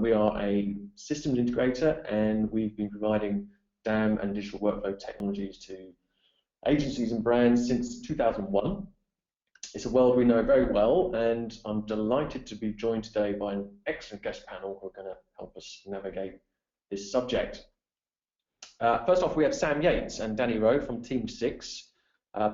We are a systems integrator, and we've been providing DAM and digital workflow technologies to agencies and brands since 2001. It's a world we know very well, and I'm delighted to be joined today by an excellent guest panel who are going to help us navigate this subject. First off, we have Sam Yates and Danny Rowe from Team 6.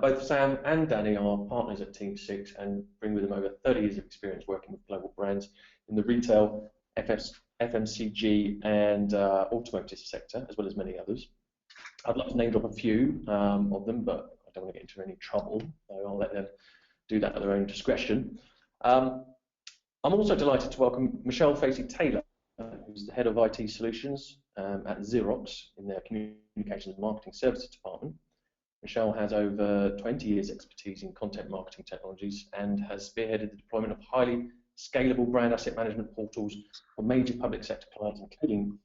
Both Sam and Danny are partners at Team 6 and bring with them over 30 years of experience working with global brands in the retail, FMCG and automotive sector, as well as many others. I'd like to name drop a few of them, but I don't want to get into any trouble, so I'll let them do that at their own discretion. I'm also delighted to welcome Michelle Facey-Taylor, who's the Head of IT Solutions at Xerox in their Communications and Marketing Services Department. Michelle has over 20 years expertise in content marketing technologies and has spearheaded the deployment of highly scalable brand asset management portals for major public sector clients, including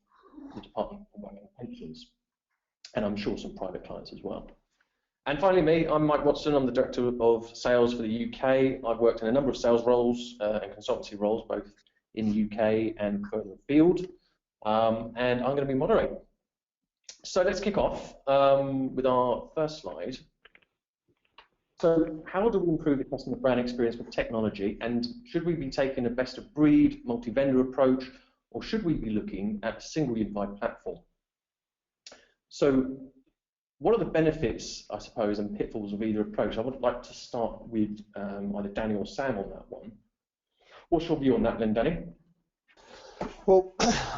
the Department for Work and Pensions, and I'm sure some private clients as well. And finally me, I'm Mike Watson, I'm the Director of Sales for the UK. I've worked in a number of sales roles and consultancy roles, both in the UK and further afield, and I'm going to be moderating. So let's kick off with our first slide. So how do we improve the customer brand experience with technology, and should we be taking a best of breed, multi-vendor approach, or should we be looking at a single unified platform? So what are the benefits, I suppose, and pitfalls of either approach? I would like to start with either Danny or Sam on that one. What's your view on that then, Danny? Well,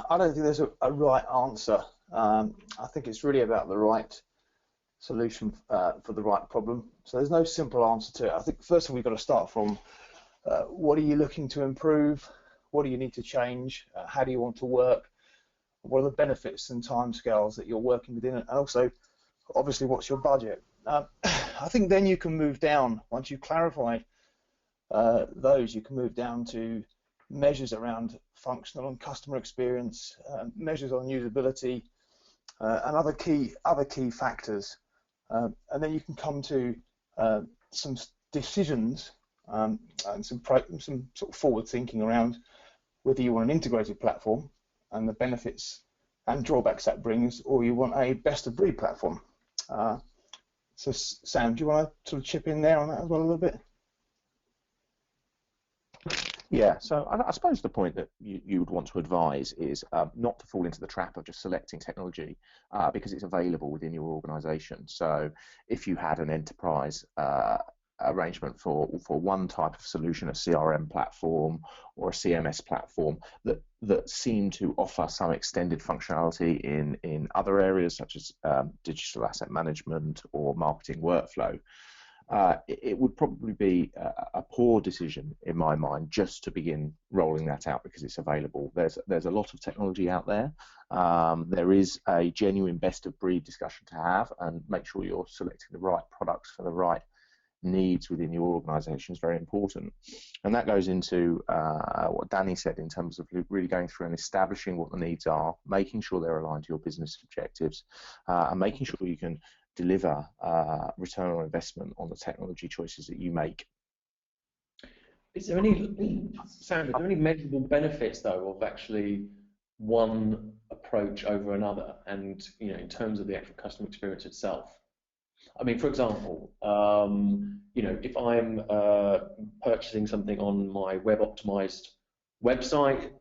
I don't think there's a right answer. I think it's really about the right solution for the right problem. So there's no simple answer to it. I think first of all we've got to start from what are you looking to improve? What do you need to change? How do you want to work? What are the benefits and timescales that you're working within? And also, obviously, what's your budget? I think then you can move down. Once you've clarified those, you can move down to measures around functional and customer experience, measures on usability, and other key factors. And then you can come to some decisions and some sort of forward thinking around whether you want an integrated platform and the benefits and drawbacks that brings, or you want a best of breed platform. So Sam, do you want to sort of chip in there on that as well a little bit? Yeah, so I suppose the point that you would want to advise is not to fall into the trap of just selecting technology because it's available within your organisation. So if you had an enterprise arrangement for one type of solution, a CRM platform or a CMS platform that seem to offer some extended functionality in other areas such as digital asset management or marketing workflow, it would probably be a poor decision in my mind just to begin rolling that out because it's available. There's a lot of technology out there. There is a genuine best of breed discussion to have, and make sure you're selecting the right products for the right needs within your organisation is very important. And that goes into what Danny said in terms of really going through and establishing what the needs are, making sure they're aligned to your business objectives, and making sure you can deliver return on investment on the technology choices that you make. Is there any, Sam, are there any measurable benefits though of actually one approach over another, and in terms of the actual customer experience itself? I mean, for example, if I'm purchasing something on my web-optimized website,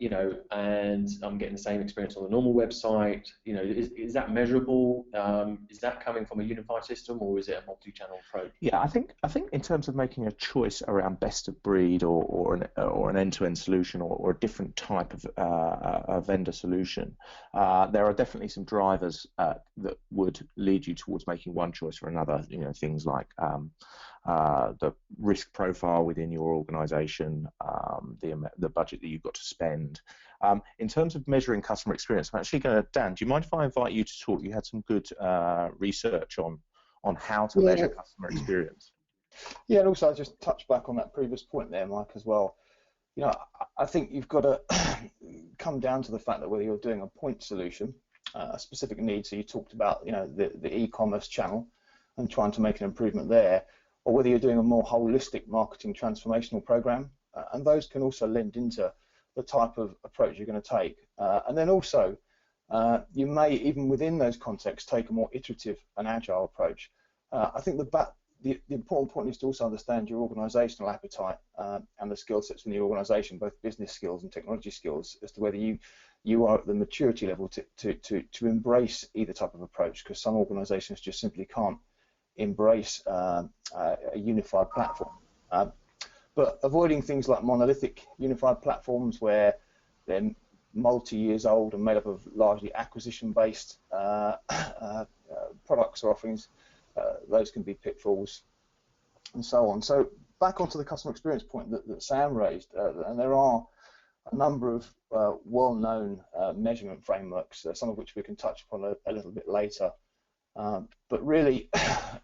and I'm getting the same experience on the normal website, is that measurable? Is that coming from a unified system, or is it a multi-channel approach? Yeah, I think in terms of making a choice around best of breed or an end-to-end solution or a different type of a vendor solution, there are definitely some drivers that would lead you towards making one choice or another. Things like the risk profile within your organisation, the budget that you've got to spend. In terms of measuring customer experience, I'm actually going to, Dan, do you mind if I invite you to talk? You had some good research on how to measure customer experience. Yeah, and also I just touch back on that previous point there, Mike, as well. I think you've got to come down to the fact that whether you're doing a point solution, a specific need, so you talked about the e-commerce channel and trying to make an improvement there, or whether you're doing a more holistic marketing transformational program, and those can also lend into the type of approach you're going to take. And then also, you may, even within those contexts, take a more iterative and agile approach. I think the important point is to also understand your organisational appetite and the skill sets in the organisation, both business skills and technology skills, as to whether you are at the maturity level to embrace either type of approach, because some organisations just simply can't embrace a unified platform. But avoiding things like monolithic unified platforms where they're multi-years old and made up of largely acquisition-based products or offerings, those can be pitfalls, and so on. So back onto the customer experience point that Sam raised, and there are a number of well-known measurement frameworks, some of which we can touch upon a little bit later. But really,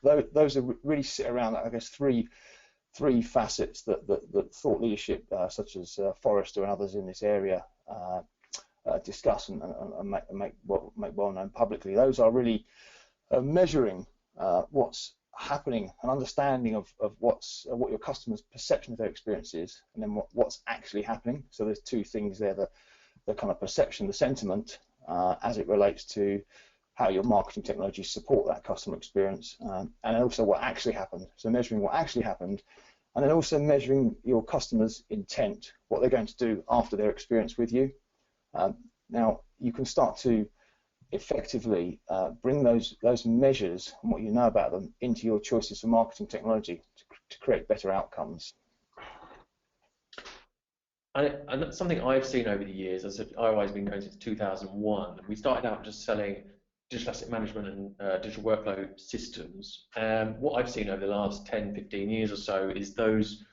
those are really sit around, I guess, three facets that thought leadership, such as Forrester and others in this area, discuss and make well known publicly. Those are really measuring what's happening, an understanding of what your customer's perception of their experience is, and then what's actually happening. So there's two things there: the kind of perception, the sentiment, as it relates to how your marketing technologies support that customer experience, and also what actually happened. So measuring what actually happened, and then also measuring your customer's intent, what they're going to do after their experience with you. Now, you can start to effectively bring those measures and what you know about them into your choices for marketing technology to create better outcomes. And that's something I've seen over the years. As I've always been going since 2001. We started out just selling digital asset management and digital workflow systems. And what I've seen over the last 10, 15 years or so is those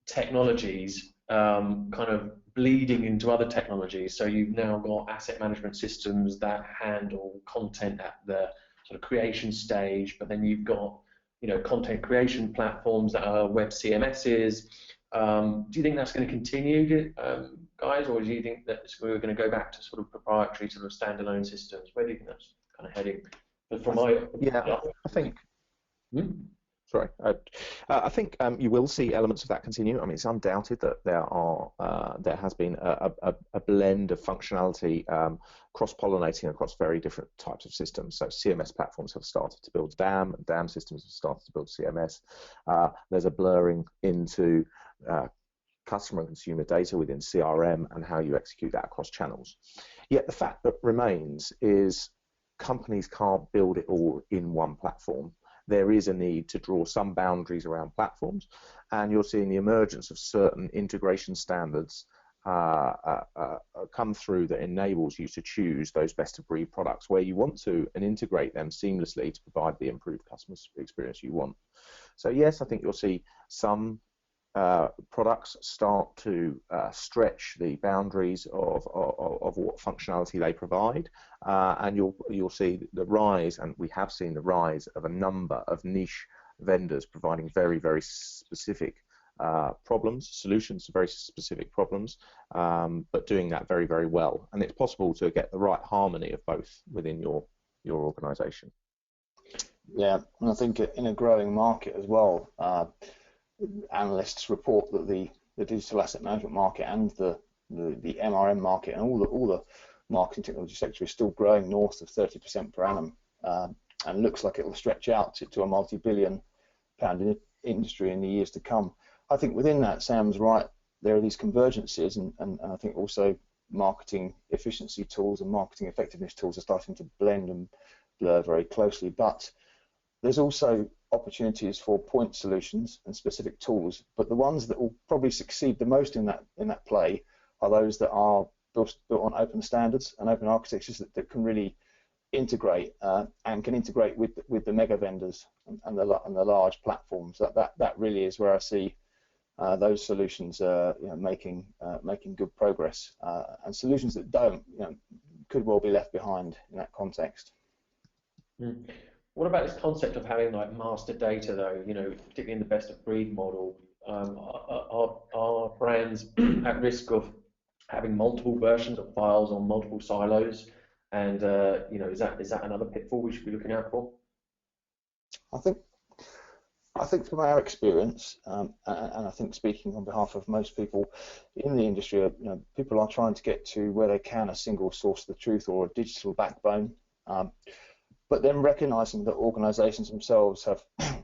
technologies kind of bleeding into other technologies. So you've now got asset management systems that handle content at the sort of creation stage, but then you've got, you know, content creation platforms that are web CMSs. Do you think that's going to continue, guys, or do you think that we're going to go back to sort of proprietary, sort of standalone systems? Where do you think that's kind of heading? But from my I think. Sorry, I think you will see elements of that continue. I mean, it's undoubted that there has been a blend of functionality cross-pollinating across very different types of systems. So CMS platforms have started to build DAM, and DAM systems have started to build CMS. There's a blurring into customer and consumer data within CRM and how you execute that across channels. Yet the fact that remains is companies can't build it all in one platform. There is a need to draw some boundaries around platforms, and you're seeing the emergence of certain integration standards come through that enables you to choose those best-of-breed products where you want to and integrate them seamlessly to provide the improved customer experience you want. So yes, I think you'll see some products start to stretch the boundaries of what functionality they provide, and you'll see the rise, and we have seen the rise of a number of niche vendors providing very, very specific solutions to very specific problems, but doing that very, very well. And it's possible to get the right harmony of both within your organization. Yeah, and I think in a growing market as well, analysts report that the digital asset management market and the MRM market and all the marketing technology sector is still growing north of 30% per annum, and looks like it will stretch out to a multi-billion-pound industry in the years to come. I think within that, Sam's right, there are these convergences, and I think also marketing efficiency tools and marketing effectiveness tools are starting to blend and blur very closely. But there's also opportunities for point solutions and specific tools, but the ones that will probably succeed the most in that play are those that are built on open standards and open architectures that can really integrate and can integrate with the mega vendors and the large platforms. That really is where I see those solutions making good progress, and solutions that don't could well be left behind in that context. What about this concept of having like master data, though? Particularly in the best of breed model, are brands at risk of having multiple versions of files on multiple silos? And is that another pitfall we should be looking out for? I think I think from our experience, and I think speaking on behalf of most people in the industry, people are trying to get to where they can a single source of the truth or a digital backbone, but then recognizing that organizations themselves have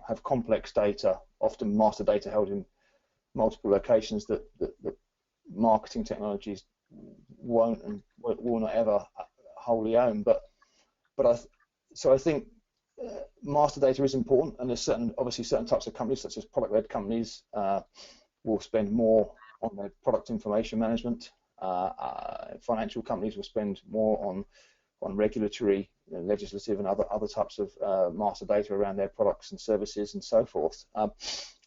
have complex data, often master data held in multiple locations that marketing technologies won't and will not ever wholly own. So I think master data is important, and there's obviously certain types of companies, such as product-led companies, will spend more on their product information management. Financial companies will spend more on regulatory, legislative, and other types of master data around their products and services and so forth.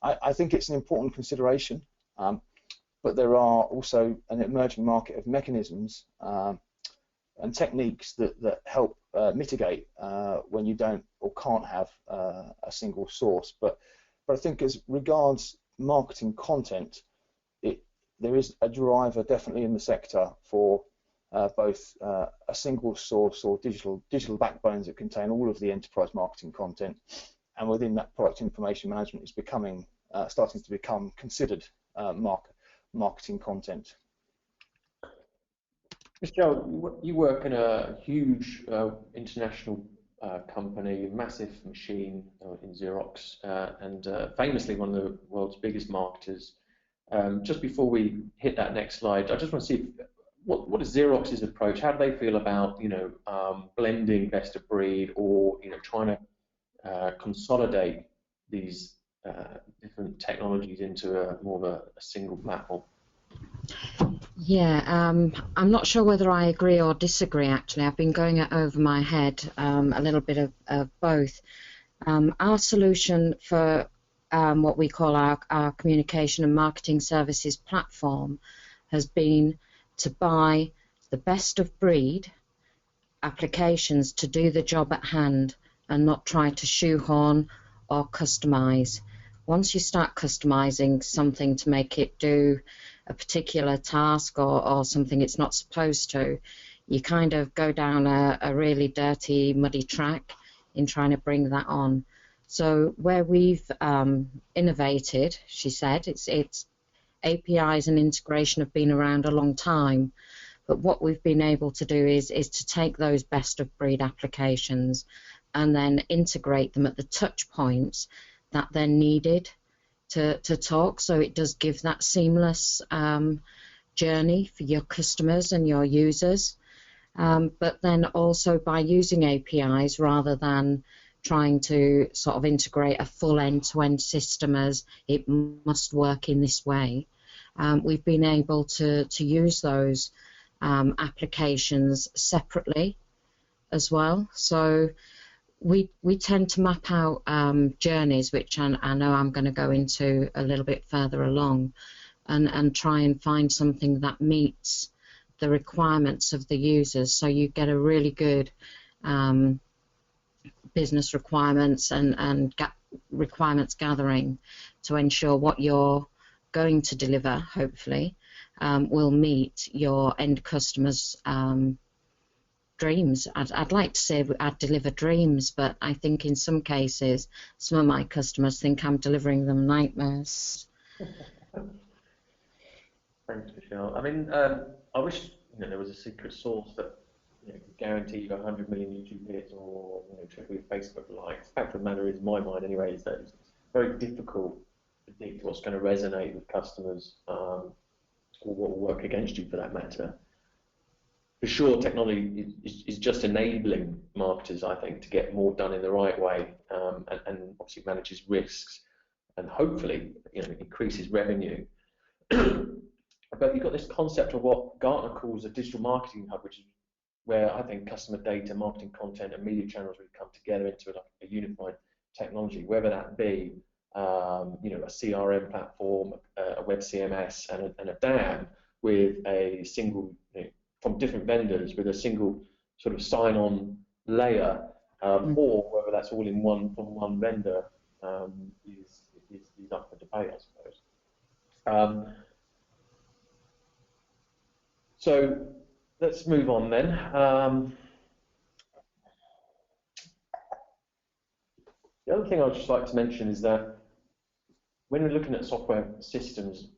I think it's an important consideration, but there are also an emerging market of mechanisms and techniques that help mitigate when you don't or can't have a single source. But I think as regards marketing content, there is a driver definitely in the sector for both a single source or digital backbones that contain all of the enterprise marketing content, and within that, product information management is becoming starting to become considered marketing content. Michelle, you work in a huge international company, massive machine in Xerox, and famously one of the world's biggest marketers. Just before we hit that next slide, I just want to see what is Xerox's approach? How do they feel about blending best of breed, or trying to consolidate these different technologies into more of a single platform? Yeah, I'm not sure whether I agree or disagree, actually. I've been going over my head a little bit of both. Our solution for what we call our communication and marketing services platform has been to buy the best of breed applications to do the job at hand and not try to shoehorn or customize. Once you start customizing something to make it do a particular task or something it's not supposed to, you kind of go down a really dirty, muddy track in trying to bring that on. So where we've innovated, she said, it's APIs and integration have been around a long time, but what we've been able to do is to take those best of breed applications and then integrate them at the touch points that they're needed to talk, so it does give that seamless journey for your customers and your users. But then also by using APIs rather than trying to sort of integrate a full end-to-end system as it must work in this way, we've been able to use those applications separately as well. So we tend to map out journeys, which I know I'm going to go into a little bit further along, and try and find something that meets the requirements of the users, so you get a really good business requirements and requirements gathering to ensure what you're going to deliver, hopefully, will meet your end customers' dreams. I'd like to say I'd deliver dreams, but I think in some cases some of my customers think I'm delivering them nightmares. Thanks, Michelle. I mean, I wish there was a secret sauce that could guarantee you 100 million YouTube hits or triple your Facebook likes. The fact of the matter is, in my mind anyway, is that it's very difficult to predict what's going to resonate with customers, or what will work against you for that matter. For sure, technology is just enabling marketers, I think, to get more done in the right way, and obviously manages risks and hopefully increases revenue. But you've got this concept of what Gartner calls a digital marketing hub, which is where I think customer data, marketing content, and media channels really come together into a unified technology, whether that be a CRM platform, a web CMS, and a DAM with a single from different vendors with a single sort of sign-on layer, or whether that's all in one from one vendor is up for debate, I suppose. So let's move on then. The other thing I'd just like to mention is that when we're looking at software systems,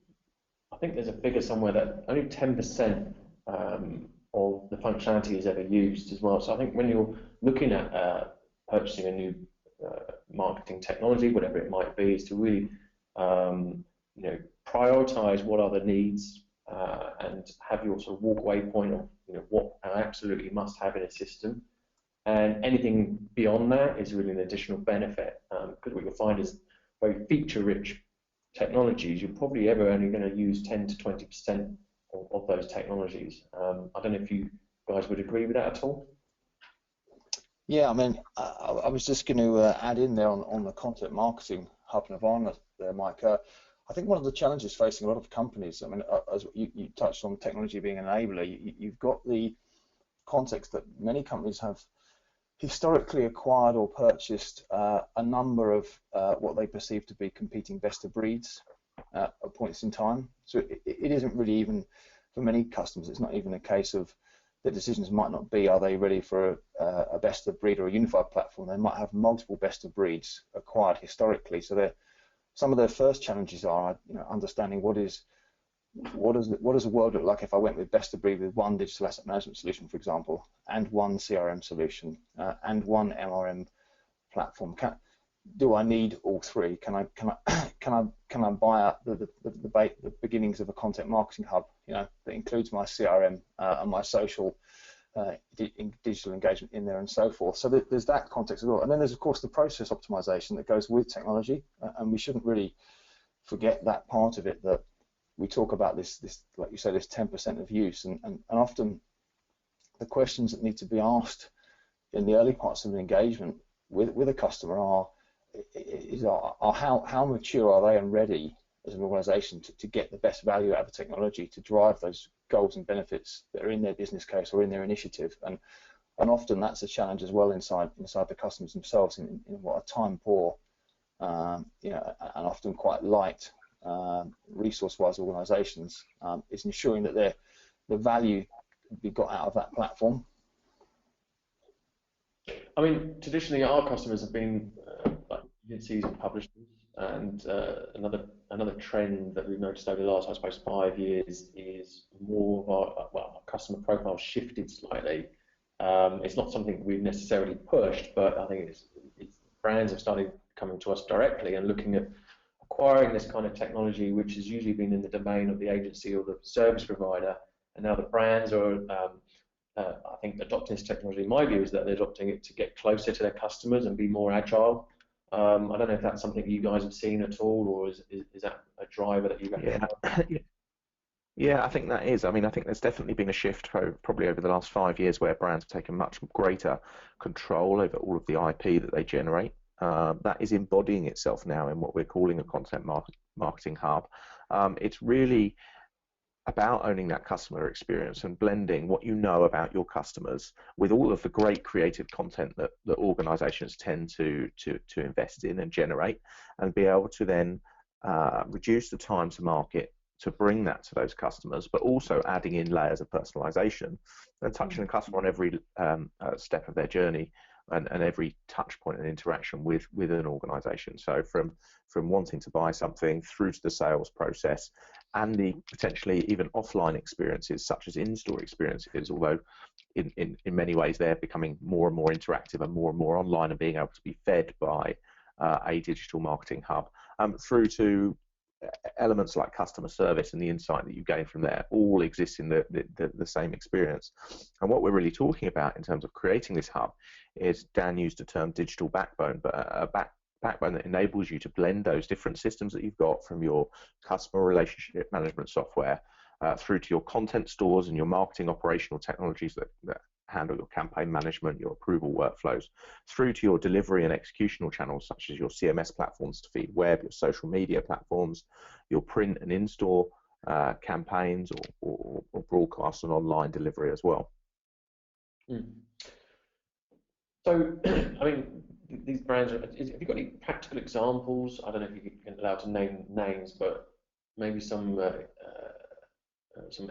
I think there's a figure somewhere that only 10% of the functionality is ever used as well. So I think when you're looking at purchasing a new marketing technology, whatever it might be, is to really prioritize what are the needs and have your sort of walk-away point of what I absolutely must have in a system. And anything beyond that is really an additional benefit, because what you'll find is very feature-rich technologies, you're probably ever only going to use 10 to 20% of those technologies. I don't know if you guys would agree with that at all. Yeah, I mean, I was just going to add in there on the content marketing hub environment there, Mike. I think one of the challenges facing a lot of companies, I mean, as you touched on technology being an enabler, you've got the context that many companies have historically acquired or purchased a number of what they perceive to be competing best of breeds at points in time. So it isn't really even, for many customers, it's not even a case of the decisions might not be, are they ready for a best of breed or a unified platform? They might have multiple best of breeds acquired historically. So some of their first challenges are understanding what does the world look like if I went with best of breed with one digital asset management solution, for example, and one CRM solution and one MRM platform. Do I need all three? Can I buy out the beginnings of a content marketing hub, that includes my CRM and my social digital engagement in there and so forth? So there's that context as well. And then there's of course the process optimization that goes with technology, and we shouldn't really forget that part of it, that we talk about this like you say, this 10% of use, and often the questions that need to be asked in the early parts of an engagement with a customer are how mature are they and ready as an organization to get the best value out of the technology to drive those goals and benefits that are in their business case or in their initiative. And often that's a challenge as well inside the customers themselves in what are time poor and often quite light resource-wise organizations, is ensuring that the value be got out of that platform. I mean, traditionally our customers have been like agencies and publishers, and another trend that we've noticed over the last, I suppose, 5 years is more of our customer profile shifted slightly. It's not something we've necessarily pushed, but I think it's brands have started coming to us directly and looking at acquiring this kind of technology, which has usually been in the domain of the agency or the service provider, and now the brands are I think adopting this technology, in my view, is that they're adopting it to get closer to their customers and be more agile. I don't know if that's something you guys have seen at all, or is that a driver that you reckon? Yeah, I think that is. I mean, I think there's definitely been a shift probably over the last 5 years where brands have taken much greater control over all of the IP that they generate. That is embodying itself now in what we're calling a content marketing hub. It's really about owning that customer experience and blending what you know about your customers with all of the great creative content that organizations tend to invest in and generate, and be able to then reduce the time to market to bring that to those customers, but also adding in layers of personalization and touching the customer on every step of their journey and every touch point and interaction with an organization. So from wanting to buy something through to the sales process and the potentially even offline experiences such as in-store experiences, although in many ways they're becoming more and more interactive and more online and being able to be fed by a digital marketing hub, through to elements like customer service and the insight that you gain from there, all exist in the same experience. And what we're really talking about in terms of creating this hub is, Dan used the term digital backbone, but a backbone that enables you to blend those different systems that you've got, from your customer relationship management software through to your content stores and your marketing operational technologies that handle your campaign management, your approval workflows, through to your delivery and executional channels such as your CMS platforms to feed web, your social media platforms, your print and in-store campaigns, or broadcast and online delivery as well. So, I mean, these brands, have you got any practical examples? I don't know if you're allowed to name names, but maybe some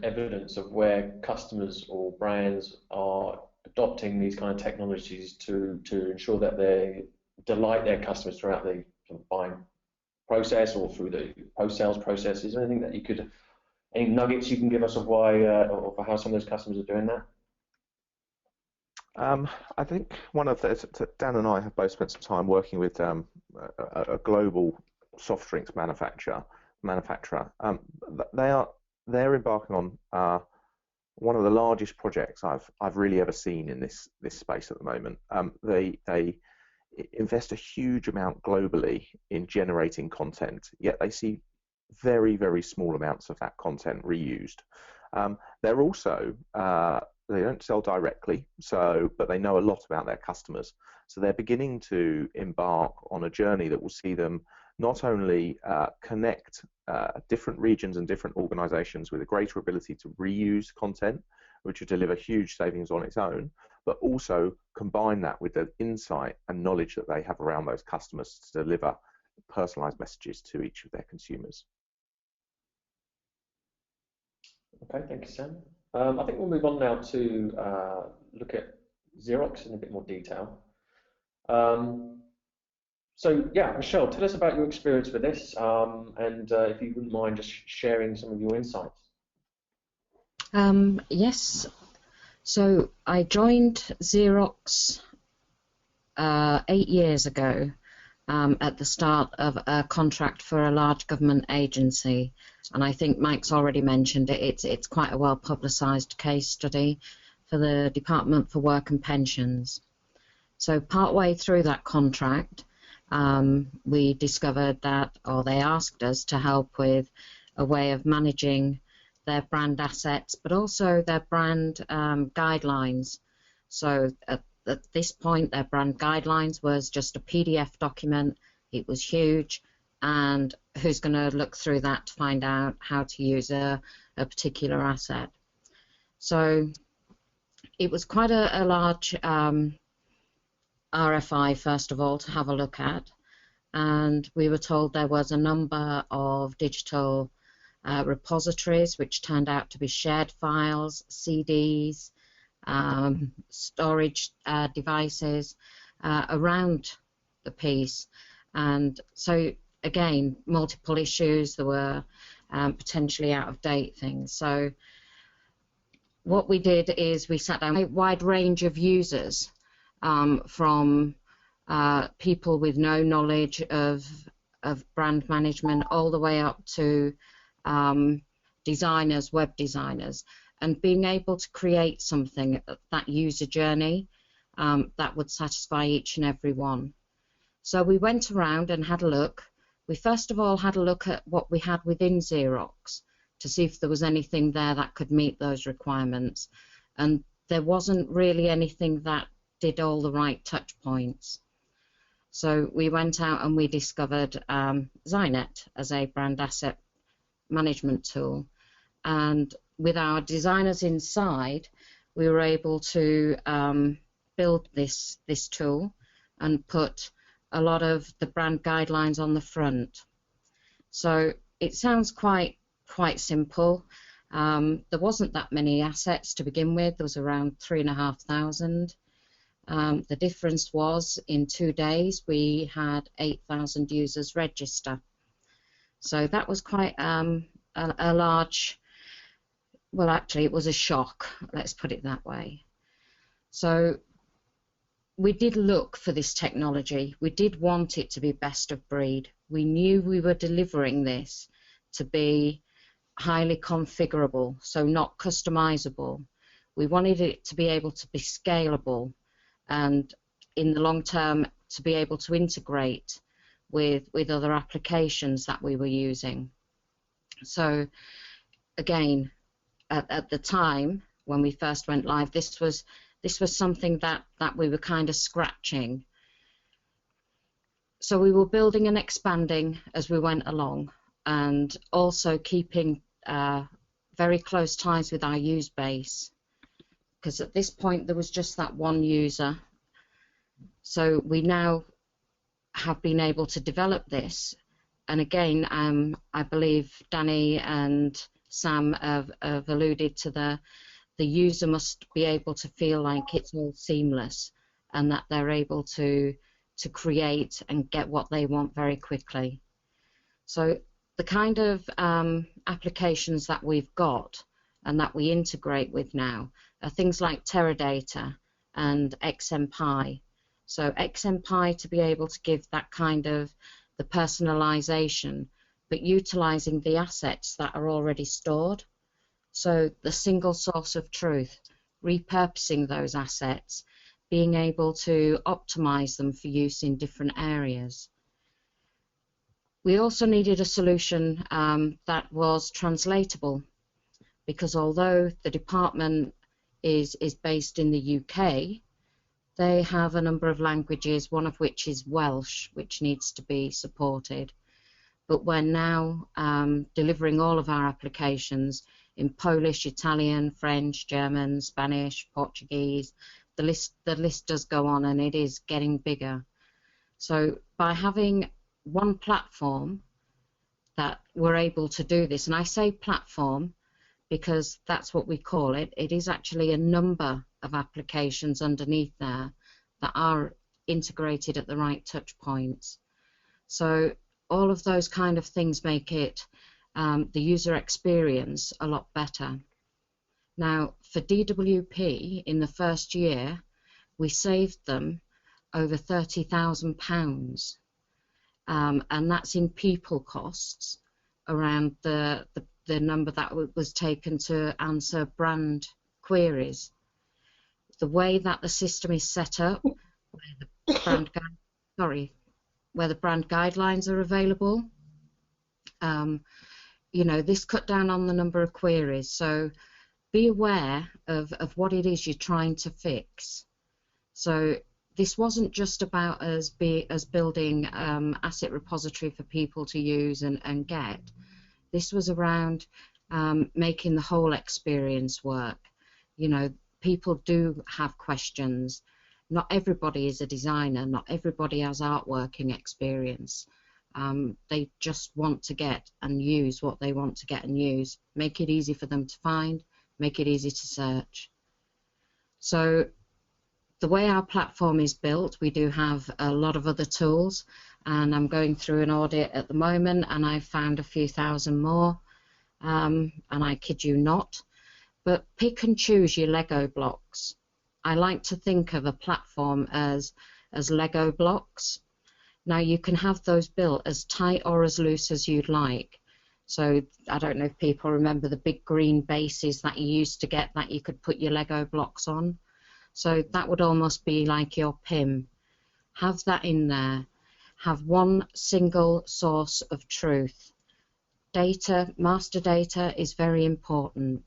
evidence of where customers or brands are adopting these kind of technologies to ensure that they delight their customers throughout the buying process or through the post-sales process? Is there anything that you could, any nuggets you can give us of why or for how some of those customers are doing that? I think one of the, Dan and I have both spent some time working with a global soft drinks manufacturer. They're embarking on one of the largest projects I've really ever seen in this space at the moment. They invest a huge amount globally in generating content, yet they see very, very small amounts of that content reused. They're also they don't sell directly, but they know a lot about their customers. So they're beginning to embark on a journey that will see them not only connect different regions and different organizations with a greater ability to reuse content, which will deliver huge savings on its own, but also combine that with the insight and knowledge that they have around those customers to deliver personalized messages to each of their consumers. Okay, thank you, Sam. I think we'll move on now to look at Xerox in a bit more detail. So yeah, Michelle, tell us about your experience with this, and if you wouldn't mind just sharing some of your insights. Yes. So I joined Xerox 8 years ago at the start of a contract for a large government agency, and I think Mike's already mentioned it. It's quite a well-publicised case study for the Department for Work and Pensions. So partway through that contract, we discovered that, or they asked us to help with a way of managing their brand assets, but also their brand guidelines. So at this point, their brand guidelines was just a PDF document. It was huge, and who's going to look through that to find out how to use a particular asset? So it was quite a large RFI, first of all, to have a look at, and we were told there was a number of digital repositories which turned out to be shared files, CDs, storage devices around the piece. And so again, multiple issues, there were potentially out of date things. So what we did is we sat down a wide range of users, from people with no knowledge of brand management all the way up to designers, web designers, and being able to create something, that user journey, that would satisfy each and every one. So we went around and had a look. We first of all had a look at what we had within Xerox to see if there was anything there that could meet those requirements, and there wasn't really anything that did all the right touch points. So we went out and we discovered Zynet as a brand asset management tool, and with our designers inside, we were able to build this tool and put a lot of the brand guidelines on the front. So it sounds quite simple. There wasn't that many assets to begin with. There was around 3,500. The difference was in 2 days we had 8,000 users register. So that was quite a large, well, actually it was a shock, let's put it that way. So we did look for this technology. We did want it to be best of breed. We knew we were delivering this to be highly configurable, so not customizable. We wanted it to be able to be scalable, and in the long term to be able to integrate with other applications that we were using. So again, at the time when we first went live, this was something that we were kind of scratching. So we were building and expanding as we went along, and also keeping very close ties with our user base, because at this point there was just that one user. So we now have been able to develop this, and again, I believe Danny and Sam have alluded to the user must be able to feel like it's all seamless and that they're able to create and get what they want very quickly. So the kind of applications that we've got and that we integrate with now are things like Teradata and XMPie. So XMPie to be able to give that kind of the personalisation, but utilising the assets that are already stored. So the single source of truth, repurposing those assets, being able to optimise them for use in different areas. We also needed a solution that was translatable, because although the department is based in the UK, they have a number of languages, one of which is Welsh, which needs to be supported. But we're now delivering all of our applications in Polish, Italian, French, German, Spanish, Portuguese. The list does go on, and it is getting bigger. So by having one platform that we're able to do this, and I say platform because that's what we call it. It is actually a number of applications underneath there that are integrated at the right touch points. So all of those kind of things make it the user experience a lot better. Now, for DWP, in the first year, we saved them over £30,000, and that's in people costs around the number that was taken to answer brand queries. The way that the system is set up, where the brand guidelines are available, you know, this cut down on the number of queries. So be aware of what it is you're trying to fix. So this wasn't just about us building asset repository for people to use and get. This was around making the whole experience work. You know, people do have questions. Not everybody is a designer. Not everybody has artworking experience. They just want to get and use what they want to get and use. Make it easy for them to find. Make it easy to search. So the way our platform is built, we do have a lot of other tools, and I'm going through an audit at the moment, and I've found a few thousand more, and I kid you not. But pick and choose your Lego blocks. I like to think of a platform as Lego blocks. Now you can have those built as tight or as loose as you'd like. So I don't know if people remember the big green bases that you used to get that you could put your Lego blocks on. So that would almost be like your PIM. Have that in there. Have one single source of truth. Data, master data is very important.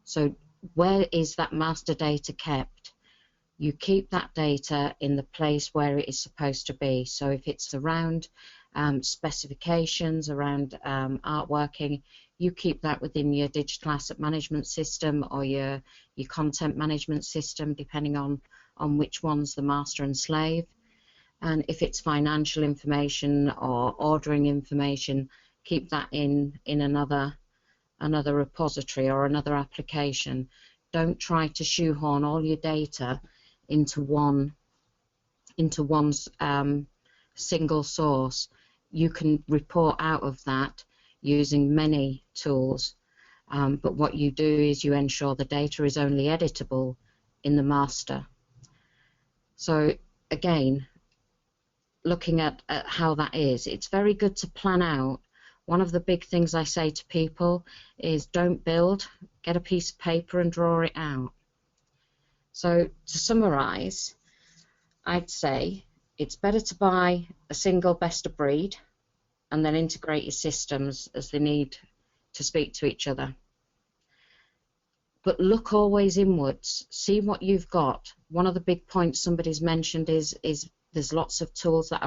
So where is that master data kept? You keep that data in the place where it is supposed to be. So if it's around specifications, around artworking, you keep that within your digital asset management system or your content management system, depending on which one's the master and slave. And if it's financial information or ordering information, keep that in another repository or another application. Don't try to shoehorn all your data into one single source. You can report out of that using many tools, but what you do is you ensure the data is only editable in the master. So again, looking at how that is, it's very good to plan out. One of the big things I say to people is don't build, get a piece of paper and draw it out. So to summarize, I'd say it's better to buy a single best of breed and then integrate your systems as they need to speak to each other. But look always inwards, see what you've got. One of the big points somebody's mentioned is there's lots of tools that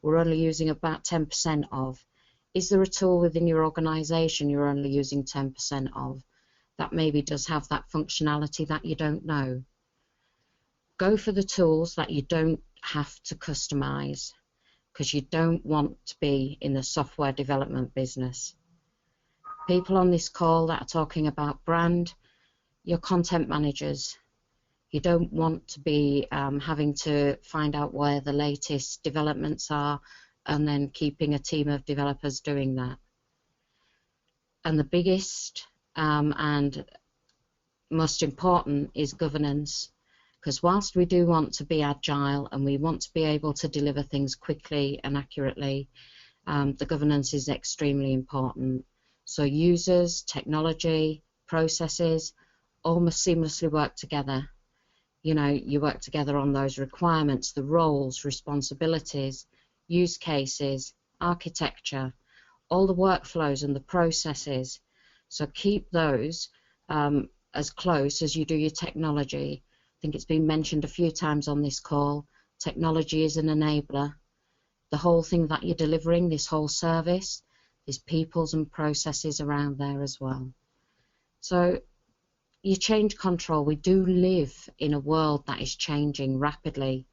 we're only using about 10% of. Is there a tool within your organization you're only using 10% of that maybe does have that functionality that you don't know? Go for the tools that you don't have to customize, because you don't want to be in the software development business. People on this call that are talking about brand, your content managers. You don't want to be having to find out where the latest developments are. and then keeping a team of developers doing that. And the biggest and most important is governance, because whilst we do want to be agile and we want to be able to deliver things quickly and accurately, the governance is extremely important. So users, technology, processes all must seamlessly work together. You know, you work together on those requirements, the roles, responsibilities, use cases, architecture, all the workflows and the processes. So keep those as close as you do your technology. I think it's been mentioned a few times on this call. Technology is an enabler. The whole thing that you're delivering, this whole service, there's peoples and processes around there as well. So you change control. We do live in a world that is changing rapidly,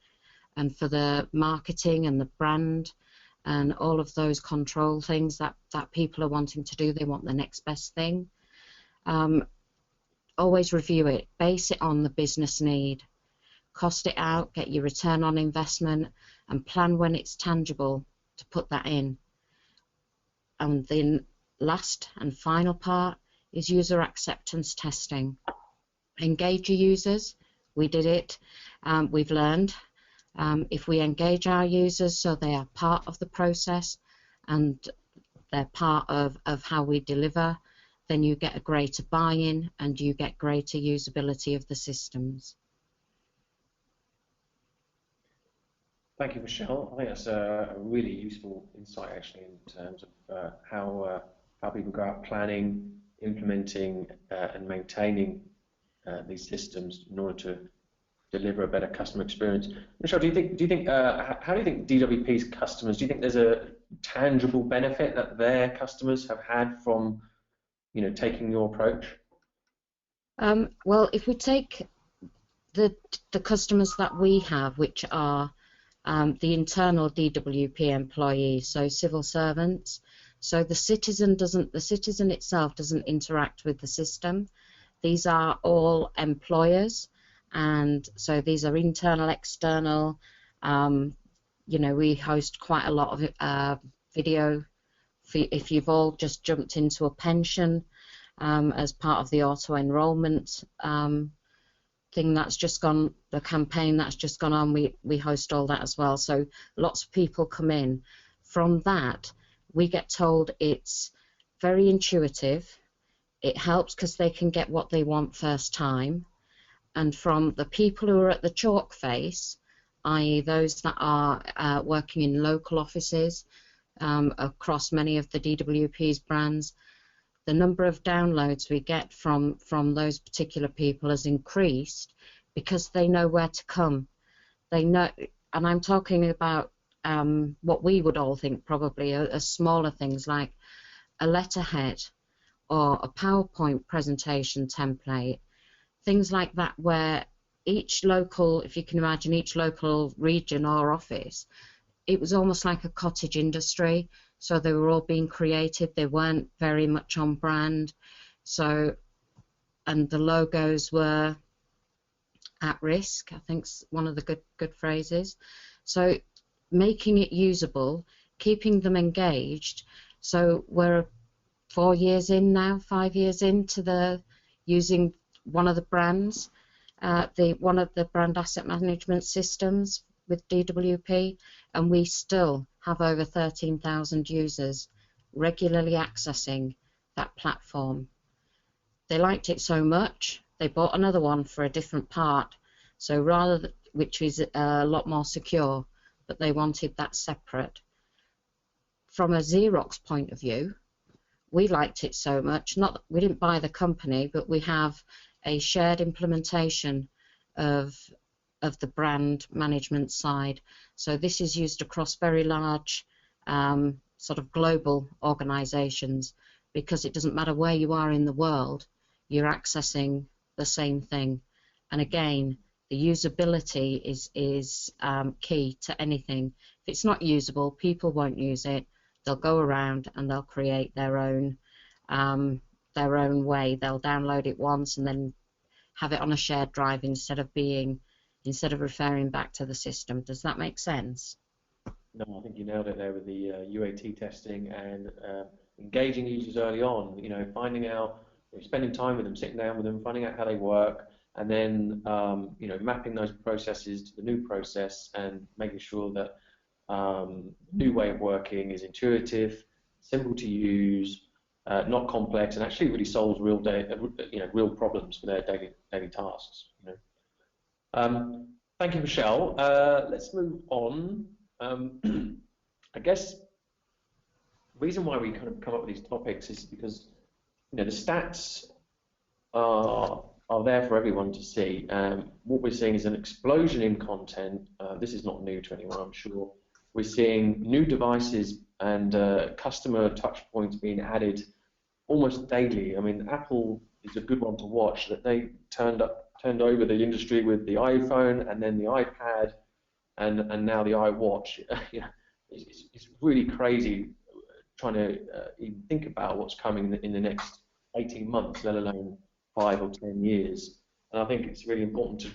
and for the marketing and the brand and all of those control things that people are wanting to do, they want the next best thing. Always review it, base it on the business need, cost it out, get your return on investment, and plan when it's tangible to put that in. And the last and final part is user acceptance testing. Engage your users. We did it. We've learned. If we engage our users so they are part of the process and they're part of how we deliver, then you get a greater buy-in and you get greater usability of the systems. Thank you, Michelle. I think that's a really useful insight, actually, in terms of how people go out planning, implementing, and maintaining these systems in order to deliver a better customer experience. Michelle, how do you think DWP's customers? Do you think there's a tangible benefit that their customers have had from, you know, taking your approach? Well, if we take the customers that we have, which are the internal DWP employees, so civil servants. So the citizen itself doesn't interact with the system. These are all employers, and so these are internal, external. You know, we host quite a lot of video. If you've all just jumped into a pension as part of the auto enrollment thing that's just gone, the campaign that's just gone on, we host all that as well. So lots of people come in. From that, we get told it's very intuitive. It helps because they can get what they want first time. And from the people who are at the chalk face, i.e. those that are working in local offices across many of the DWP's brands, the number of downloads we get from those particular people has increased because they know where to come. They know, and I'm talking about what we would all think probably are smaller things like a letterhead or a PowerPoint presentation template, things like that, where each local, if you can imagine, each local region or office, it was almost like a cottage industry. So they were all being created. They weren't very much on brand. So, and the logos were at risk, I think's one of the good phrases. So making it usable, keeping them engaged. So we're 4 years in now, 5 years into the using one of the brands, one of the brand asset management systems with DWP, and we still have over 13,000 users regularly accessing that platform. They liked it so much, they bought another one for a different part, so which is a lot more secure, but they wanted that separate. From a Xerox point of view, we liked it so much, we didn't buy the company, but we have a shared implementation of the brand management side. So this is used across very large sort of global organizations, because it doesn't matter where you are in the world, you're accessing the same thing. And again, the usability is key to anything. If it's not usable, people won't use it. They'll go around and they'll create their own way. They'll download it once and then have it on a shared drive instead of referring back to the system. Does that make sense? No, I think you nailed it there with the UAT testing and engaging users early on. Finding out, spending time with them, sitting down with them, finding out how they work, and then mapping those processes to the new process and making sure that new way of working is intuitive, simple to use, not complex, and actually really solves real problems for their daily tasks. Thank you, Michelle. Let's move on. I guess the reason why we kind of come up with these topics is because the stats are there for everyone to see. What we're seeing is an explosion in content. This is not new to anyone, I'm sure. We're seeing new devices and customer touch points being added almost daily. I mean, Apple is a good one to watch. That they turned over the industry with the iPhone and then the iPad and now the iWatch. It's really crazy trying to even think about what's coming in the next 18 months, let alone 5 or 10 years. And I think it's really important to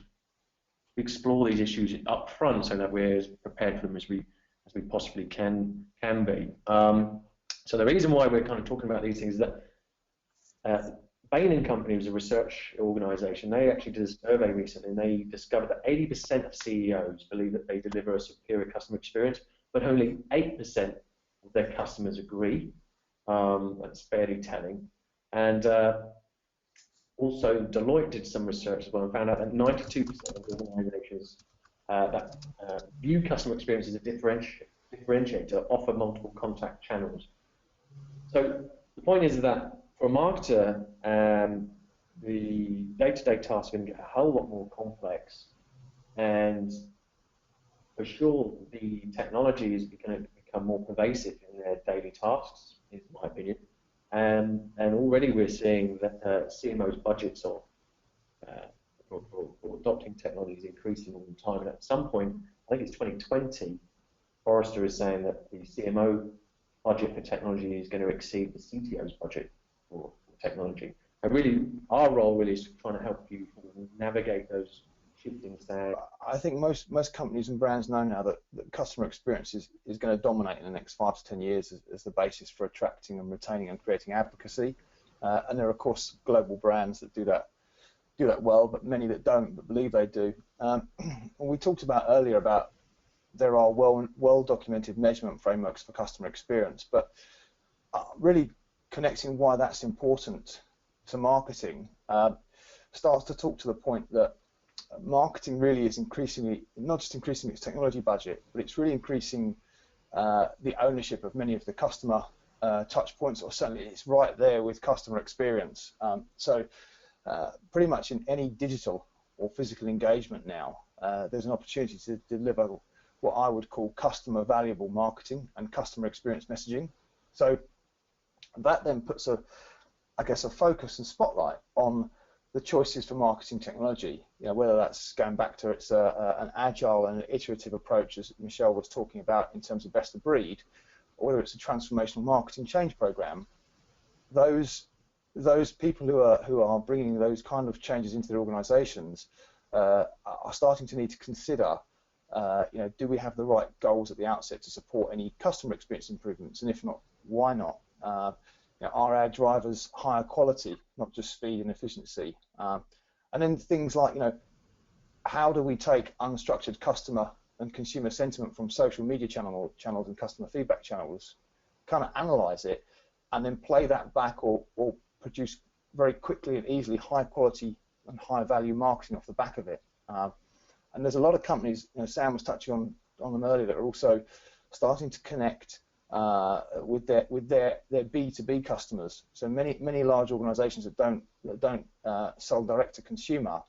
explore these issues up front so that we're as prepared for them as we possibly can be. So the reason why we're kind of talking about these things is that Bain & Company was a research organisation. They actually did a survey recently, and they discovered that 80% of CEOs believe that they deliver a superior customer experience, but only 8% of their customers agree. That's fairly telling. And also, Deloitte did some research as well and found out that 92% of organisations that view customer experience as a differentiator offer multiple contact channels. So the point is that for a marketer, the day-to-day tasks are going to get a whole lot more complex, and for sure the technology is going to become more pervasive in their daily tasks, in my opinion. And already we're seeing that CMOs' budgets for adopting technology is increasing all the time. And at some point, I think it's 2020, Forrester is saying that the CMO budget for technology is going to exceed the CTO's budget for technology. And really, our role really is trying to help you navigate those shifting sands. I think most companies and brands know now that customer experience is going to dominate in the next 5 to 10 years as the basis for attracting and retaining and creating advocacy. And there are, of course, global brands that do that well, but many that don't, but believe they do. And we talked about earlier about there are well-documented measurement frameworks for customer experience, but really connecting why that's important to marketing starts to talk to the point that marketing really is increasingly, not just increasing its technology budget, but it's really increasing the ownership of many of the customer touch points, or certainly it's right there with customer experience. So pretty much in any digital or physical engagement now, there's an opportunity to deliver what I would call customer valuable marketing and customer experience messaging. So that then puts I guess a focus and spotlight on the choices for marketing technology. Whether that's going back to it's an agile and iterative approach, as Michelle was talking about in terms of best of breed, or whether it's a transformational marketing change program. Those people who are bringing those kind of changes into their organisations are starting to need to consider, do we have the right goals at the outset to support any customer experience improvements, and if not, why not? Are our drivers higher quality, not just speed and efficiency? And then things like, how do we take unstructured customer and consumer sentiment from social media channels and customer feedback channels, kind of analyse it, and then play that back or produce very quickly and easily high quality and high value marketing off the back of it. And there's a lot of companies, Sam was touching on them earlier, that are also starting to connect with their B2B customers. So many large organisations that don't sell direct to consumer,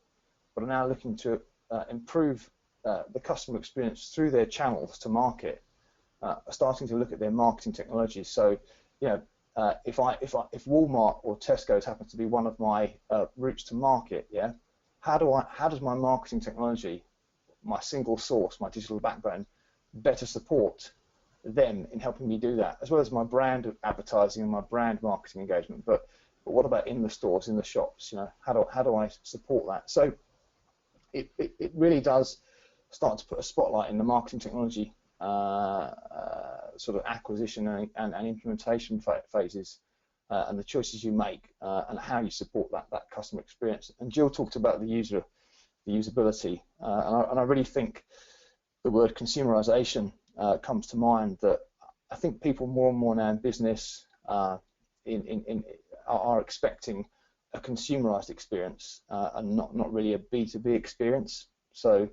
but are now looking to improve the customer experience through their channels to market, are starting to look at their marketing technologies. So if Walmart or Tesco's happens to be one of my routes to market, how does my marketing technology, my single source, my digital backbone, better support them in helping me do that, as well as my brand advertising and my brand marketing engagement? But what about in the stores, in the shops? How do I support that? So it really does start to put a spotlight in the marketing technology sort of acquisition and implementation phases, and the choices you make, and how you support that customer experience. And Jill talked about the usability, and I really think the word consumerization comes to mind. That I think people more and more now in business are expecting a consumerized experience, and not really a B2B experience. So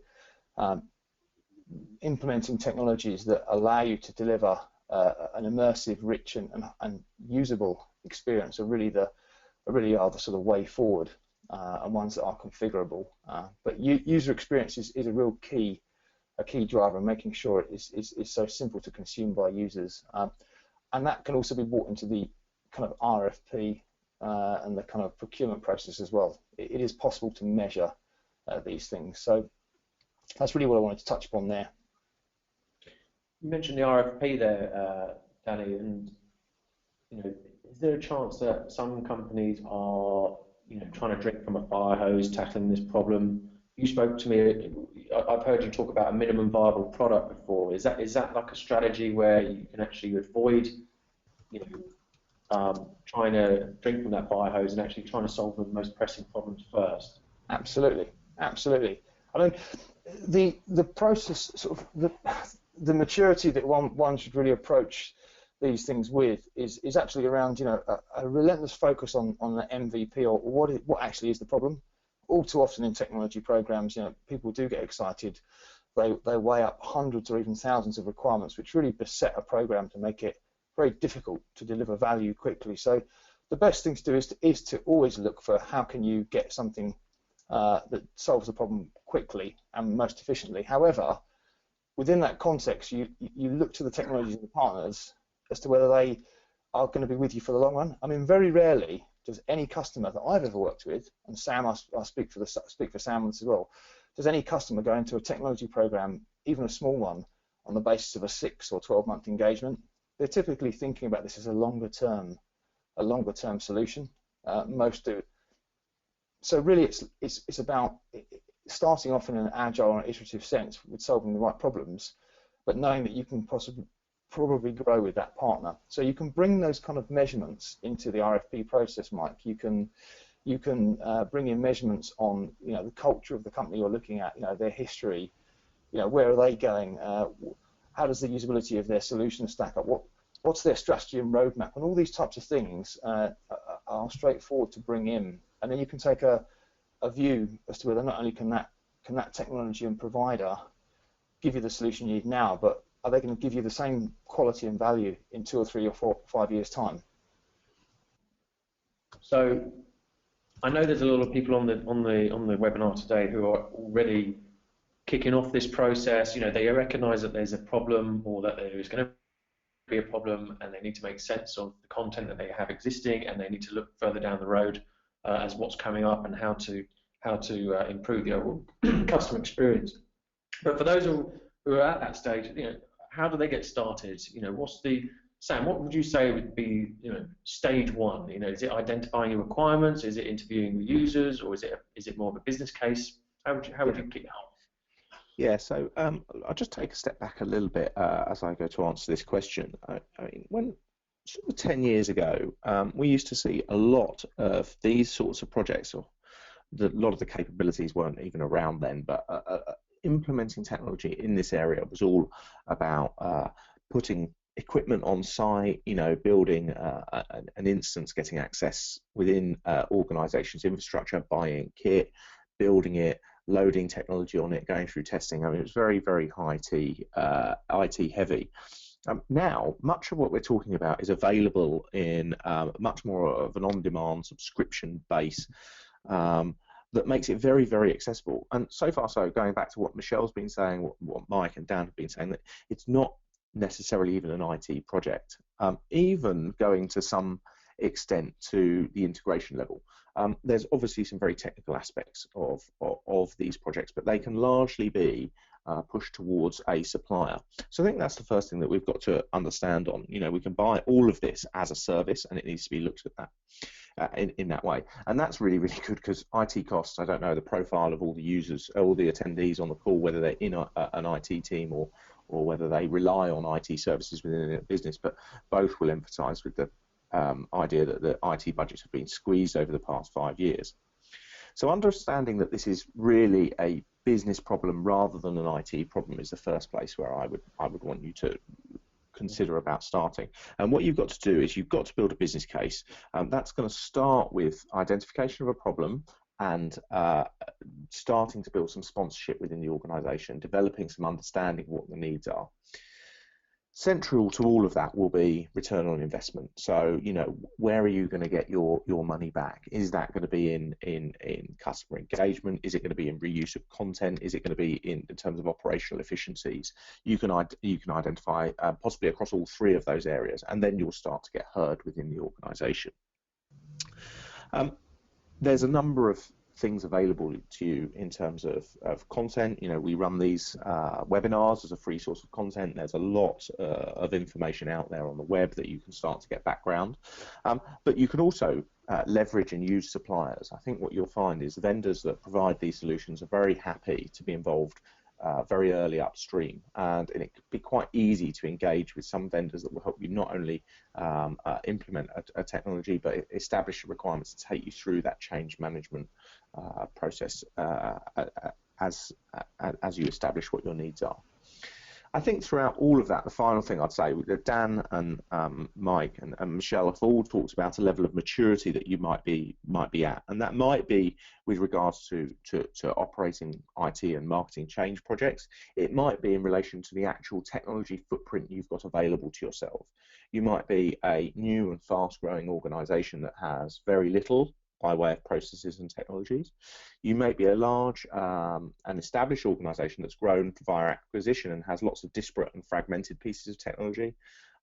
implementing technologies that allow you to deliver an immersive, rich, and usable experience are really the sort of way forward, and ones that are configurable. But user experience is a real key driver, and making sure it is so simple to consume by users, and that can also be brought into the kind of RFP and the kind of procurement process as well. It is possible to measure these things. So that's really what I wanted to touch upon there. You mentioned the RFP there, Danny, and is there a chance that some companies are trying to drink from a fire hose, tackling this problem? You spoke to me. I've heard you talk about a minimum viable product before. Is that like a strategy where you can actually avoid trying to drink from that fire hose and actually trying to solve the most pressing problems first? Absolutely, absolutely. I mean, the process, sort of the maturity that one should really approach these things with is actually around a relentless focus on the MVP, or what actually is the problem. All too often in technology programs, people do get excited. They weigh up hundreds or even thousands of requirements, which really beset a program to make it very difficult to deliver value quickly. So the best thing to do is to always look for how can you get something that solves the problem quickly and most efficiently. However, within that context, you look to the technologies and the partners as to whether they are going to be with you for the long run. I mean, very rarely does any customer that I've ever worked with, and Sam, I speak for Sam on this as well, does any customer go into a technology program, even a small one, on the basis of a 6 or 12-month engagement? They're typically thinking about this as a longer term solution. Most do. So really, it's about starting off in an agile and iterative sense with solving the right problems, but knowing that you can probably grow with that partner. So you can bring those kind of measurements into the RFP process, Mike. You can bring in measurements on the culture of the company you're looking at, their history, where are they going, how does the usability of their solution stack up, what's their strategy and roadmap, and all these types of things are straightforward to bring in, and then you can take a view as to whether not only can that technology and provider give you the solution you need now, but are they going to give you the same quality and value in 2 or 3 or 4 or 5 years' time? So I know there's a lot of people on the webinar today who are already kicking off this process. They recognise that there's a problem, or that there is going to be a problem, and they need to make sense of the content that they have existing, and they need to look further down the road as what's coming up and how to improve the overall customer experience. But for those who are at that stage, how do they get started? Sam, what would you say would be stage one? Is it identifying your requirements? Is it interviewing the users, or is it more of a business case? How would you kick it off? Yeah, so I'll just take a step back a little bit as I go to answer this question. I mean, when sort of 10 years ago, we used to see a lot of these sorts of projects, or a lot of the capabilities weren't even around then, but implementing technology in this area was all about putting equipment on site, building an instance, getting access within organizations' infrastructure, buying kit, building it, loading technology on it, going through testing. I mean, it was very, very IT heavy. Now, much of what we're talking about is available in much more of an on-demand subscription base that makes it very, very accessible. And so far, so going back to what Michelle's been saying, what Mike and Dan have been saying, that it's not necessarily even an IT project, even going to some extent to the integration level. There's obviously some very technical aspects of these projects, but they can largely be pushed towards a supplier. So I think that's the first thing that we've got to understand on. We can buy all of this as a service, and it needs to be looked at that in that way. And that's really, really good, because IT costs, I don't know the profile of all the users, all the attendees on the call, whether they're in an IT team or or whether they rely on IT services within their business, but both will emphasise with the idea that the IT budgets have been squeezed over the past 5 years. So understanding that this is really a business problem rather than an IT problem is the first place where I would want you to consider about starting. And what you've got to do is you've got to build a business case. That's going to start with identification of a problem and starting to build some sponsorship within the organisation, developing some understanding of what the needs are. Central to all of that will be return on investment. So, you know, where are you going to get your money back? Is that going to be in customer engagement? Is it going to be in reuse of content? Is it going to be in terms of operational efficiencies? You can identify possibly across all three of those areas, and then you'll start to get heard within the organisation. There's a number of things available to you in terms of content. You know, we run these webinars as a free source of content. There's a lot of information out there on the web that you can start to get background. But you can also leverage and use suppliers. I think what you'll find is vendors that provide these solutions are very happy to be involved very early upstream, and it could be quite easy to engage with some vendors that will help you not only implement a technology, but establish the requirements to take you through that change management process as you establish what your needs are. I think throughout all of that, the final thing I'd say, Dan and Mike and Michelle have all talked about a level of maturity that you might be at, and that might be with regards to operating IT and marketing change projects. It might be in relation to the actual technology footprint you've got available to yourself. You might be a new and fast-growing organisation that has very little by way of processes and technologies. You may be a large and established organisation that's grown via acquisition and has lots of disparate and fragmented pieces of technology,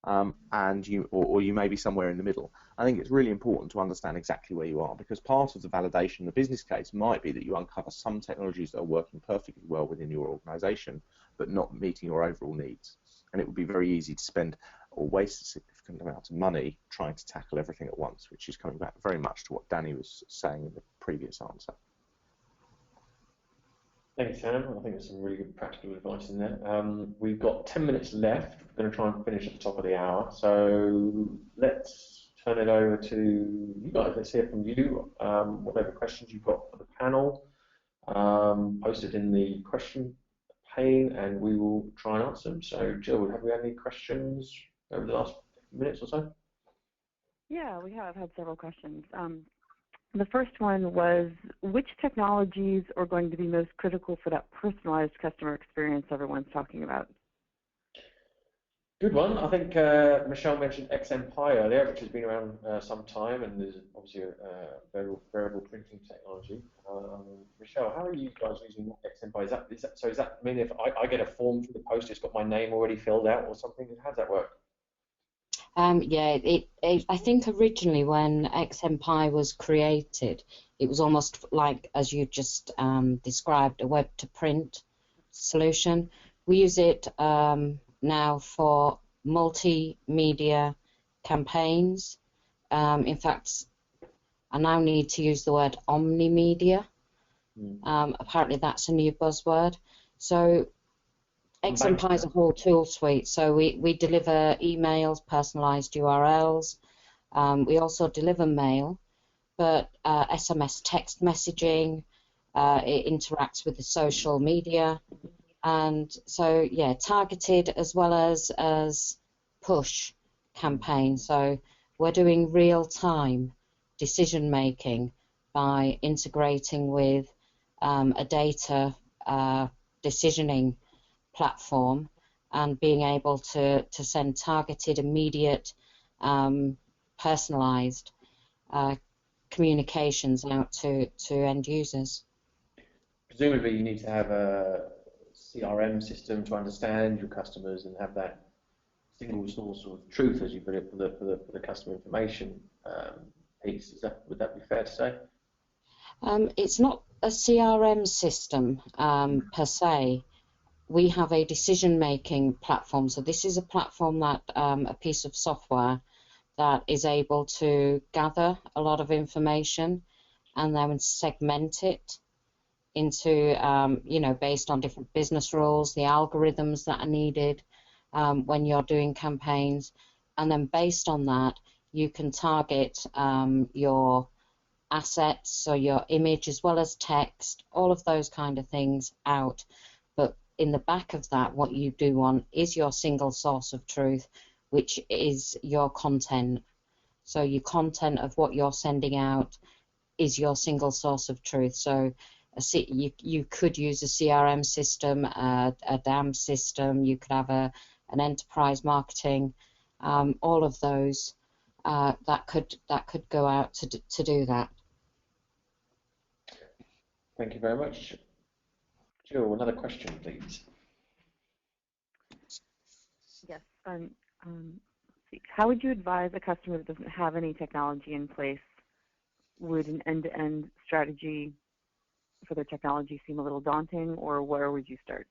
and you may be somewhere in the middle. I think it's really important to understand exactly where you are, because part of the validation, the business case, might be that you uncover some technologies that are working perfectly well within your organisation, but not meeting your overall needs. And it would be very easy to spend or waste a significant amount of money trying to tackle everything at once, which is coming back very much to what Danny was saying in the previous answer. Thanks, Sam. I think there's some really good practical advice in there. We've got 10 minutes left. We're going to try and finish at the top of the hour. So let's turn it over to you guys. Let's hear from you. Whatever questions you've got for the panel, post it in the question pane and we will try and answer them. So Jill, have we had any questions over the last 15 minutes or so? Yeah, we have had several questions. The first one was, which technologies are going to be most critical for that personalized customer experience everyone's talking about? Good one. I think Michelle mentioned XMPie earlier, which has been around some time, and there's obviously a variable printing technology. Michelle, how are you guys using XMPie? Does that mean if I get a form from the post, it's got my name already filled out or something? How does that work? Yeah, I think originally when XMPie was created, it was almost like, as you just described, a web-to-print solution. We use it now for multimedia campaigns. In fact, I now need to use the word omnimedia. Apparently that's a new buzzword. So XMPie is a whole tool suite. So we deliver emails, personalised URLs. We also deliver mail, but SMS text messaging, it interacts with the social media. And so, yeah, targeted as well as push campaigns. So we're doing real-time decision-making by integrating with a data decisioning platform and being able to send targeted, immediate, personalised communications out to end users. Presumably you need to have a CRM system to understand your customers and have that single source of truth, as you put it, for the customer information piece. Would that be fair to say? It's not a CRM system per se. We have a decision-making platform. So this is a platform that a piece of software that is able to gather a lot of information and then segment it into, based on different business rules, the algorithms that are needed when you're doing campaigns. And then based on that, you can target your assets, so your image as well as text, all of those kind of things out. But in the back of that, what you do want is your single source of truth, which is your content. So your content of what you're sending out is your single source of truth. So you could use a CRM system, a DAM system, you could have an enterprise marketing, all of those that could go out to do that. Thank you very much. Jill, another question, please. Yes. How would you advise a customer that doesn't have any technology in place? Would an end-to-end strategy for their technology seem a little daunting, or where would you start?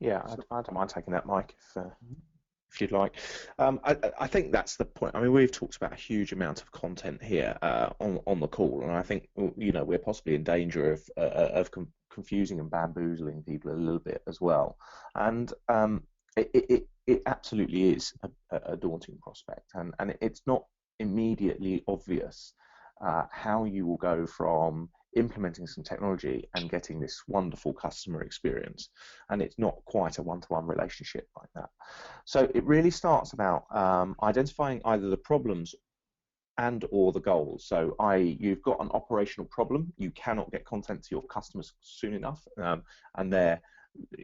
Yeah, I don't mind taking that, Mike, if you'd like. I think that's the point. I mean, we've talked about a huge amount of content here on the call, and I think we're possibly in danger of confusing and bamboozling people a little bit as well. And it absolutely is a daunting prospect, and it's not immediately obvious how you will go from implementing some technology and getting this wonderful customer experience, and it's not quite a one-to-one relationship like that. So it really starts about identifying either the problems and or the goals. So you've got an operational problem, you cannot get content to your customers soon enough, and they're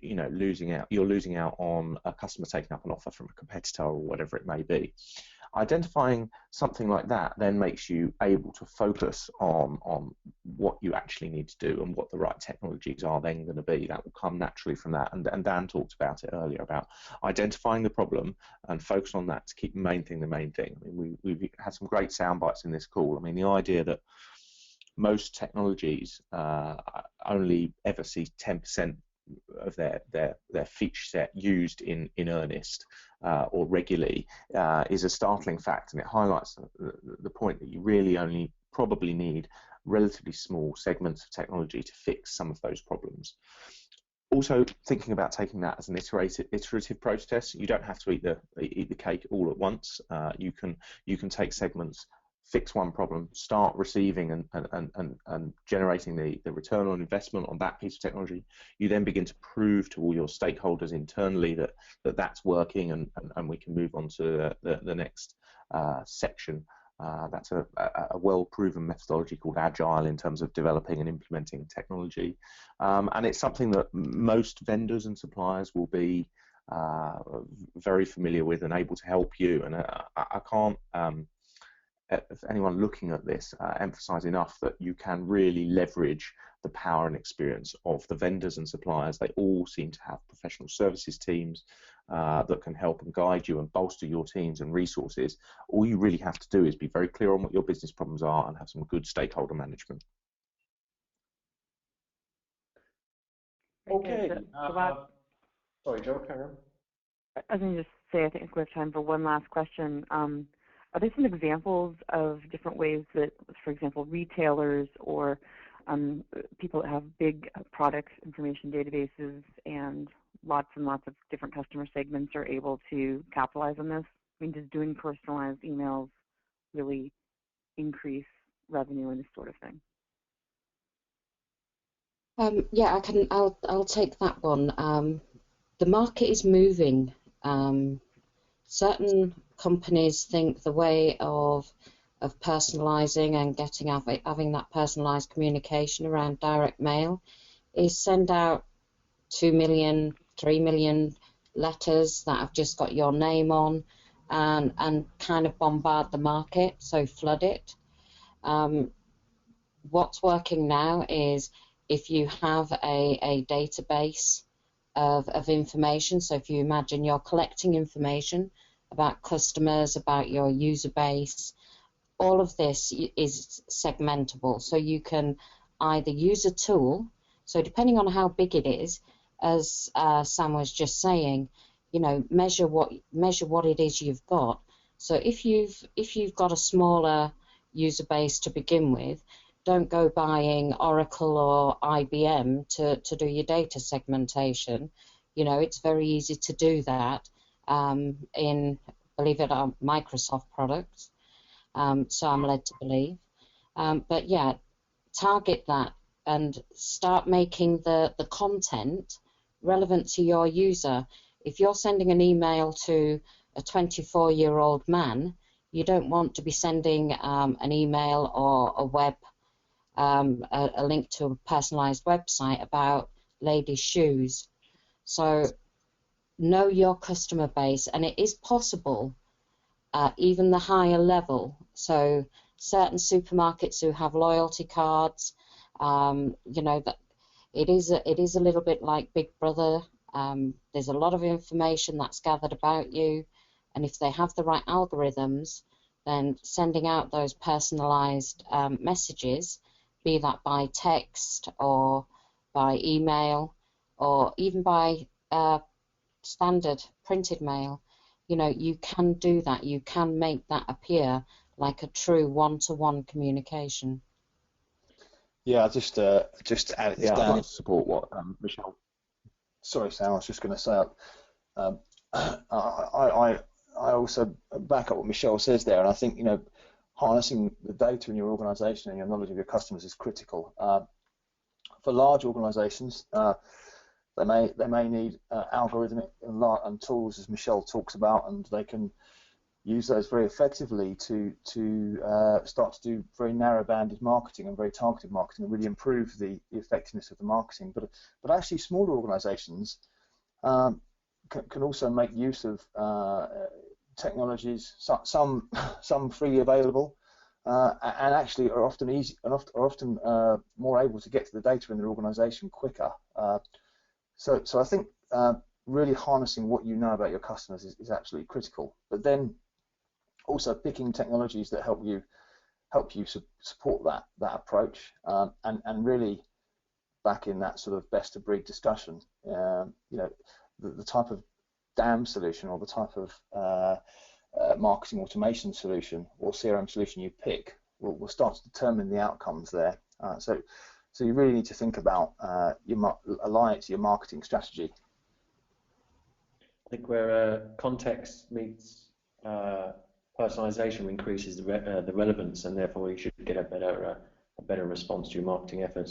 losing out. You're losing out on a customer taking up an offer from a competitor or whatever it may be. Identifying something like that then makes you able to focus on what you actually need to do and what the right technologies are then going to be. That will come naturally from that. And Dan talked about it earlier about identifying the problem and focus on that to keep the main thing the main thing. I mean, we've had some great sound bites in this call. I mean, the idea that most technologies only ever see 10% of their feature set used in earnest or regularly is a startling fact, and it highlights the point that you really only probably need relatively small segments of technology to fix some of those problems. Also, thinking about taking that as an iterative process, you don't have to eat the cake all at once. You can take segments, fix one problem, start receiving and generating the return on investment on that piece of technology. You then begin to prove to all your stakeholders internally that that's working, and we can move on to the next section. That's a well-proven methodology called Agile in terms of developing and implementing technology. And it's something that most vendors and suppliers will be very familiar with and able to help you. And I can't if anyone looking at this, emphasize enough that you can really leverage the power and experience of the vendors and suppliers. They all seem to have professional services teams that can help and guide you and bolster your teams and resources. All you really have to do is be very clear on what your business problems are and have some good stakeholder management. Okay. Sorry, Joe, carry on. I was going to just say, I think we have time for one last question. Are there some examples of different ways that, for example, retailers or people that have big product information databases and lots of different customer segments are able to capitalize on this? I mean, does doing personalized emails really increase revenue and this sort of thing? Yeah, I'll take that one. The market is moving. Certain companies think the way of personalizing and having that personalized communication around direct mail is send out 2 million, 3 million letters that have just got your name on and kind of bombard the market, so flood it. What's working now is if you have a database of information, so if you imagine you're collecting information about customers, about your user base, all of this is segmentable. So you can either use a tool, so depending on how big it is, as Sam was just saying, measure what it is you've got. So if you've got a smaller user base to begin with, don't go buying Oracle or IBM to do your data segmentation. You know, it's very easy to do that in, believe it or not, Microsoft products. So I'm led to believe. But yeah, target that and start making the content relevant to your user. If you're sending an email to a 24-year-old man, you don't want to be sending an email or a web, a link to a personalized website about ladies' shoes. So know your customer base, and it is possible at even the higher level. So certain supermarkets who have loyalty cards, you know, that it is a little bit like Big Brother. There's a lot of information that's gathered about you, and if they have the right algorithms, then sending out those personalized messages, be that by text or by email or even by standard printed mail, you know, you can do that. You can make that appear like a true one-to-one communication. Yeah, just add it Yeah, I'd down. like to support what Michelle. Sorry, Sam. I was just going to say, I also back up what Michelle says there, and I think, you know, harnessing the data in your organisation and your knowledge of your customers is critical. For large organisations, they may need algorithmic and tools, as Michelle talks about, and they can use those very effectively to start to do very narrow-banded marketing and very targeted marketing and really improve the effectiveness of the marketing. But actually, smaller organisations can also make use of technologies, some freely available, and actually are often more able to get to the data in their organisation quicker. So I think really harnessing what you know about your customers is absolutely critical. But then also picking technologies that help you support that approach, and really back in that sort of best of breed discussion. You know, the type of DAM solution or the type of marketing automation solution or CRM solution you pick will start to determine the outcomes there. So you really need to think about align it to your marketing strategy. I think where context meets personalisation increases the relevance, and therefore you should get a better response to your marketing efforts.